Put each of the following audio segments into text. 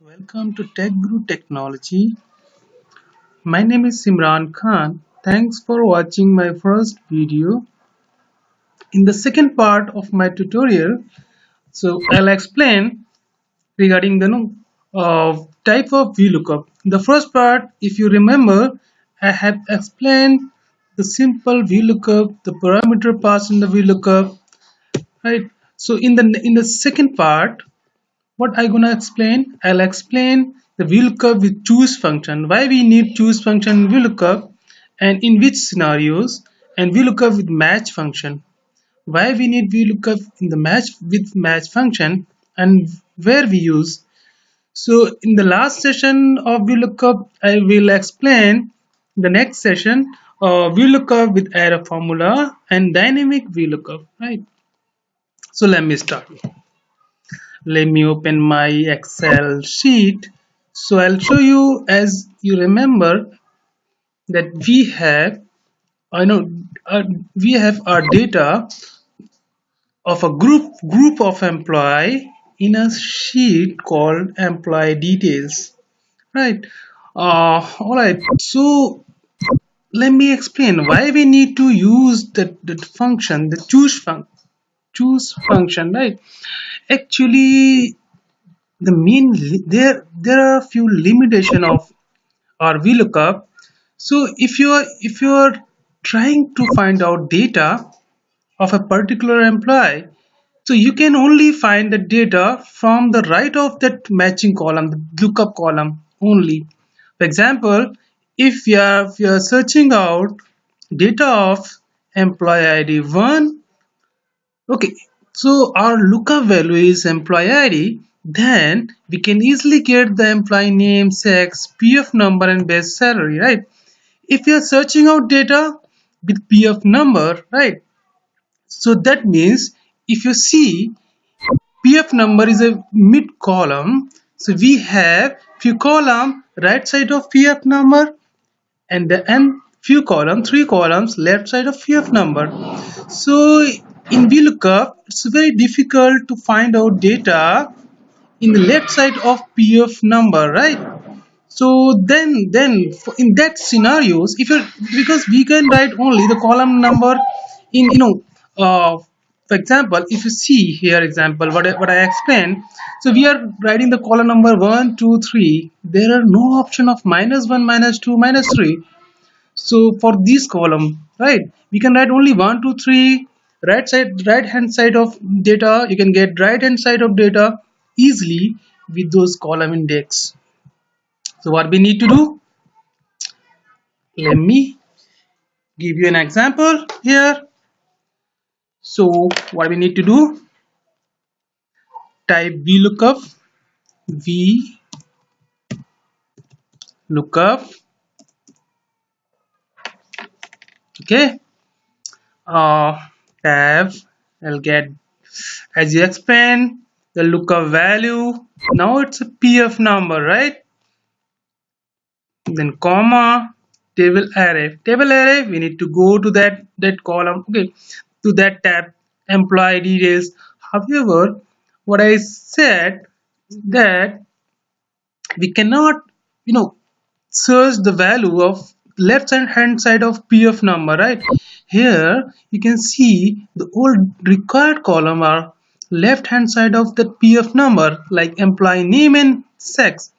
Welcome to Tech Guru Technology. My name is Simran Khan. Thanks for watching my first video. In the second part of my tutorial, I'll explain regarding the type of VLOOKUP. The first part, if you remember, I have explained the simple VLOOKUP, the parameter passed in the VLOOKUP, right? So in the second part, what I gonna explain? I'll explain the VLOOKUP with choose function. Why we need choose function in VLOOKUP and in which scenarios, and VLOOKUP with match function. Why we need VLOOKUP in the match with match function and where we use. So in the last session of VLOOKUP, I will explain the next session VLOOKUP with array formula and dynamic VLOOKUP. Right. So let me start. Let me open my Excel sheet. So I'll show you, as you remember, that I know we have our data of a group of employee in a sheet called employee details, right? All right. So let me explain why we need to use the function, the choose function, right? Actually, there are a few limitation of our VLOOKUP. So if you are trying to find out data of a particular employee, so you can only find the data from the right of that matching column, the lookup column only. For example, if you are searching out data of employee ID 1. Okay, so our lookup value is employee ID. Then we can easily get the employee name, sex, PF number, and base salary, right? If you are searching out data with PF number, right? So that means if you see PF number is a mid column, so we have few column right side of PF number and few column, three columns left side of PF number. So in VLOOKUP, it's very difficult to find out data in the left side of PF number, right? So in that scenarios, if you because we can write only the column number in for example, if you see here example what I explained, so we are writing the column number 1, 2, 3. There are no option of -1, -2, -3. So for this column, right, we can write only 1, 2, 3. Right hand side of data, you can get right hand side of data easily with those column index. So what we need to do, let me give you an example here. So what we need to do, type VLOOKUP, okay, uh, tab, I'll get, as you explained, the lookup value. Now it's a PF number, right? Then comma, table array, we need to go to that column, okay, to that tab, employee details. However, what I said, that we cannot search the value of left hand side of PF number, right? Here you can see the old required column are left hand side of the PF number, like employee name and sex.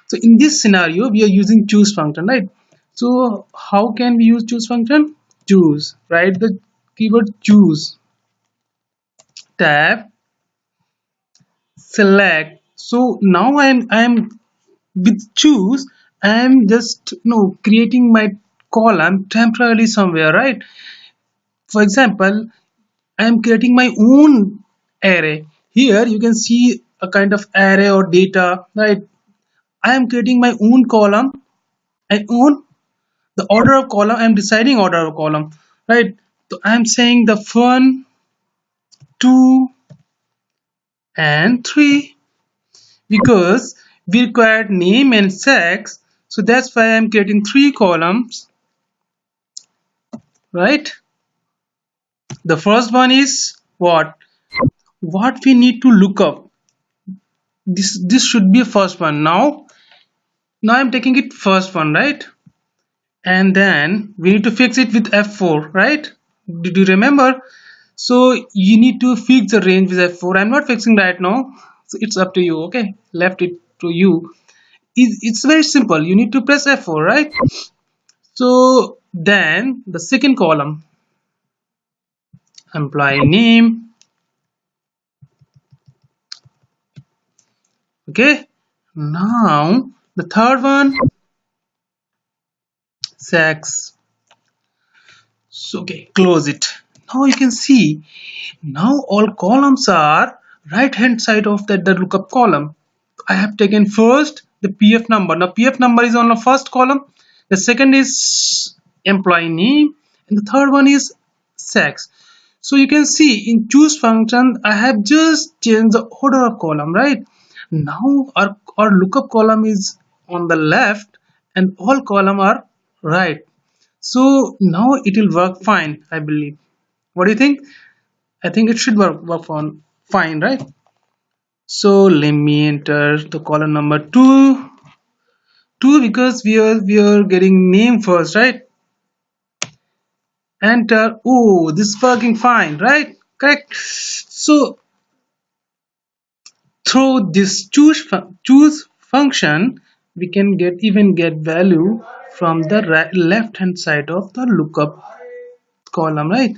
So in this scenario we are using choose function, right? So how can we use choose function? Choose, write the keyword choose, tab, select. So now I'm with choose, I'm just creating my column temporarily somewhere, right? For example, I'm creating my own array. Here you can see a kind of array or data, right? I am creating my own column. I own the order of column. I'm deciding order of column, right? So I'm saying the 1, 2, and 3 because we required name and sex. So that's why I'm creating 3 columns, right? The first one is what we need to look up. this should be a first one. Now I'm taking it first one, right? And then we need to fix it with F4, right? Did you remember? So you need to fix the range with F4. I'm not fixing right now, so it's up to you. Okay, left it to you. It's very simple. You need to press F4, right? So then the second column, employee name. Okay, now the third one, sex. So okay, close it. Now you can see, now all columns are right hand side of the lookup column. I have taken first the PF number. Now PF number is on the first column, the second is employee name, and the third one is sex. So you can see in choose function I have just changed the order of column, right? Now our lookup column is on the left and all column are right. So now it will work fine, I believe. What do you think? I think it should work on fine, right? So let me enter the column number two because we are getting name first, right? Enter. Oh, this is working fine, right? Correct. So through this choose function, we can get value from the left hand side of the lookup column, right?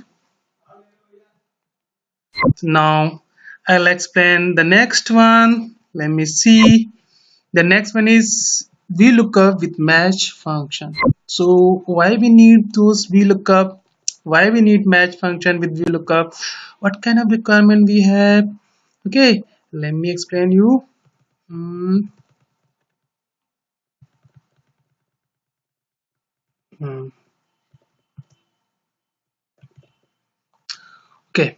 Now I'll explain the next one. Let me see. The next one is VLOOKUP with match function. So why we need those VLOOKUP? Why we need match function with VLOOKUP? What kind of requirement we have? Okay, let me explain you. Hmm, hmm. Okay,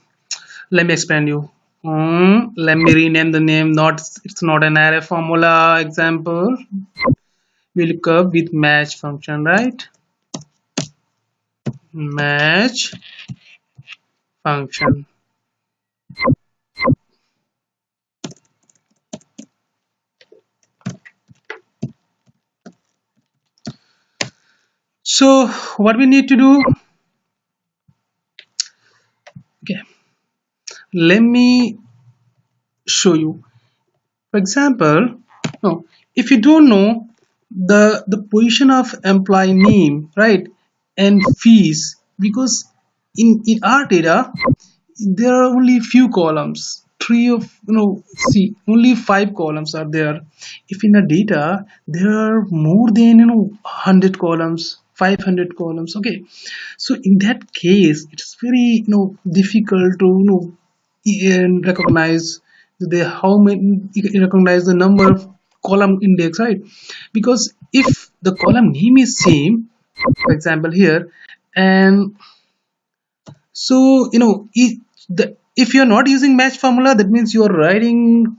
let me explain you. Let me rename the name. Not it's not an array formula example. VLOOKUP with match function, right? Match function. So what we need to do, okay, let me show you. For example, no, if you don't know the position of employee name, right, and fees, because in our data there are only few columns, three of see only five columns are there. If in a data there are more than 100 columns, 500 columns, okay, so in that case it's very difficult to recognize the how many you recognize the number of column index, right? Because if the column name is same, for example here, and so if you're not using match formula, that means you're writing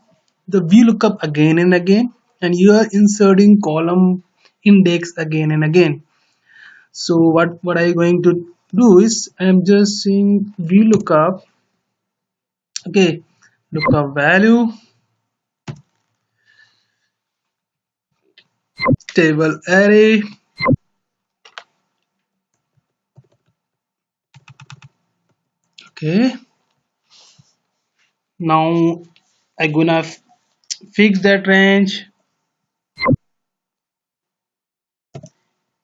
the VLOOKUP again and again, and you are inserting column index again and again. So what I'm going to do is I'm just saying VLOOKUP, okay, lookup value table array. Okay, now I'm gonna fix that range.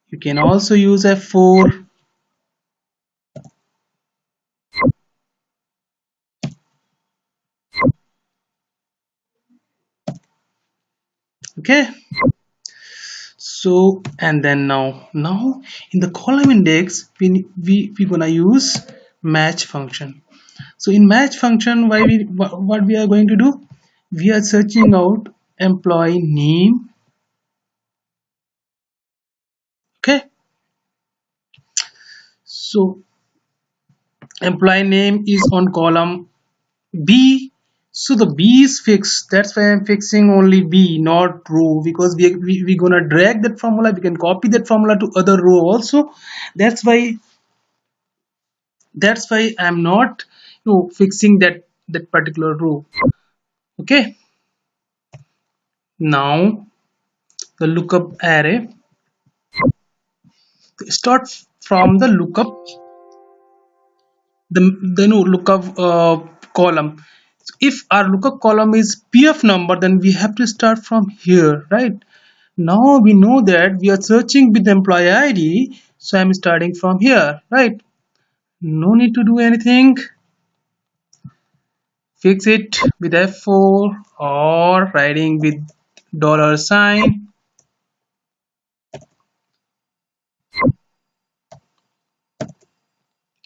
You can also use F4. Okay, so and then now in the column index we gonna use match function. So in match function, what we are going to do, we are searching out employee name. Okay, so employee name is on column B. So the B is fixed. That's why I'm fixing only B, not row, because we gonna drag that formula. We can copy that formula to other row also. That's why I'm not fixing that particular row. Okay. Now the lookup array starts from the lookup, the no lookup column. So if our lookup column is pf number, then we have to start from here, right? Now we know that we are searching with employee ID, so I'm starting from here, right? No need to do anything. Fix it with F4 or writing with dollar sign.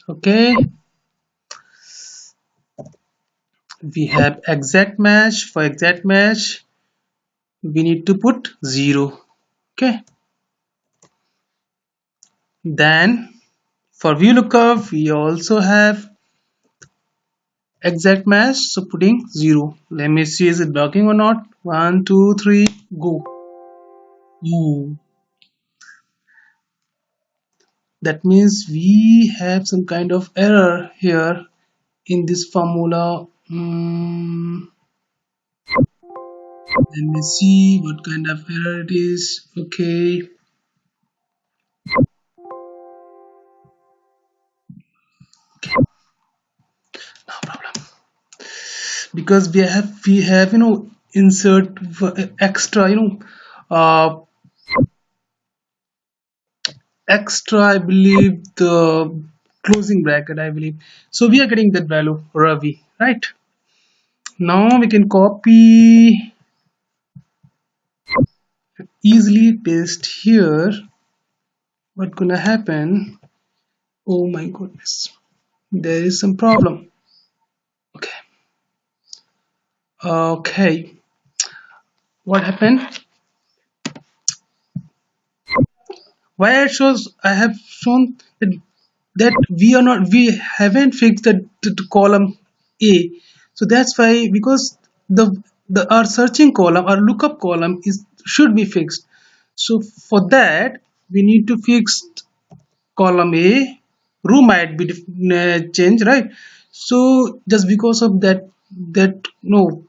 Okay, we have exact match. For exact match, we need to put 0. Okay, then for VLOOKUP, we also have exact match, so putting 0. Let me see, is it working or not? 1, 2, 3, go. Ooh. That means we have some kind of error here in this formula. Let me see what kind of error it is. Okay, no problem. Because we have insert extra extra, I believe, the closing bracket, I believe. So we are getting that value Ravi, right? Now we can copy, easily paste here. What gonna happen? Oh my goodness, there is some problem. Okay, okay, what happened? Why I have shown that we haven't fixed the column A. So that's why, because the our searching column, our lookup column is should be fixed. So for that we need to fix column A. Row might be changed, right? So just because of that no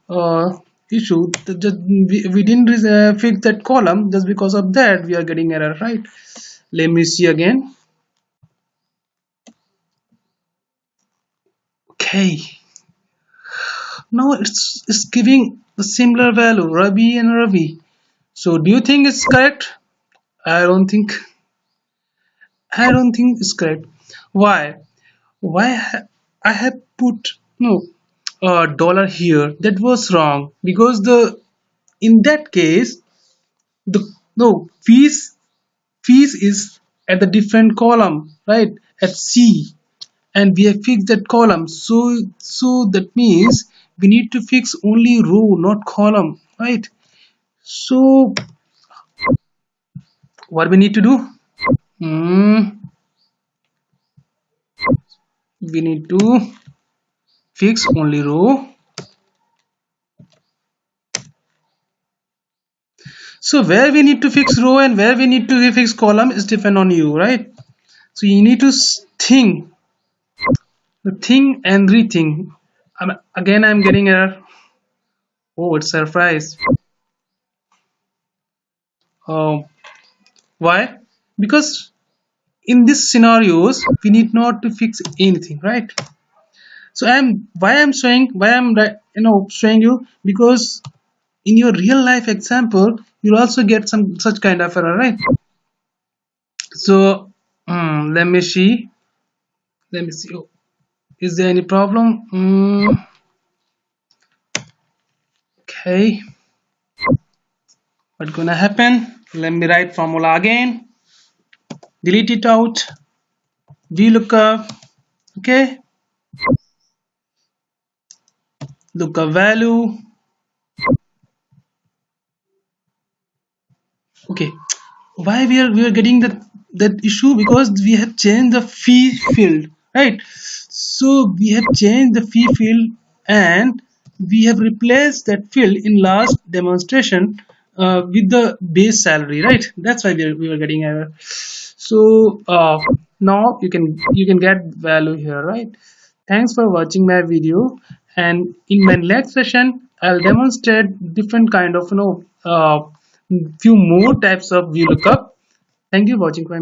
issue, we didn't fix that column. Just because of that we are getting error, right? Let me see again. Okay, now it's giving a similar value, Ravi and Ravi. So do you think it's correct? I don't think it's correct. Why? I have put no dollar here? That was wrong, because the in that case the no fees is at the different column, right? At C, and we have fixed that column. So that means we need to fix only row, not column, right? So what we need to do? We need to fix only row. So where we need to fix row and where we need to fix column is depend on you, right? So you need to think and rethink. Again I'm getting error. Oh, it's surprise. uh, why? Because in these scenarios we need not to fix anything, right? So I'm showing you, because in your real life example you'll also get some such kind of error, right? So let me see. Oh, is there any problem? Okay, what's gonna happen? Let me write formula again, delete it out, vlookup. Okay, lookup value. Okay, why we are getting that issue? Because we have changed the fee field, right? So we have changed the fee field, and we have replaced that field in last demonstration with the base salary, right? That's why we were getting error. So now you can get value here, right? Thanks for watching my video, and in my next session I'll demonstrate different kind of few more types of VLOOKUP. Thank you for watching.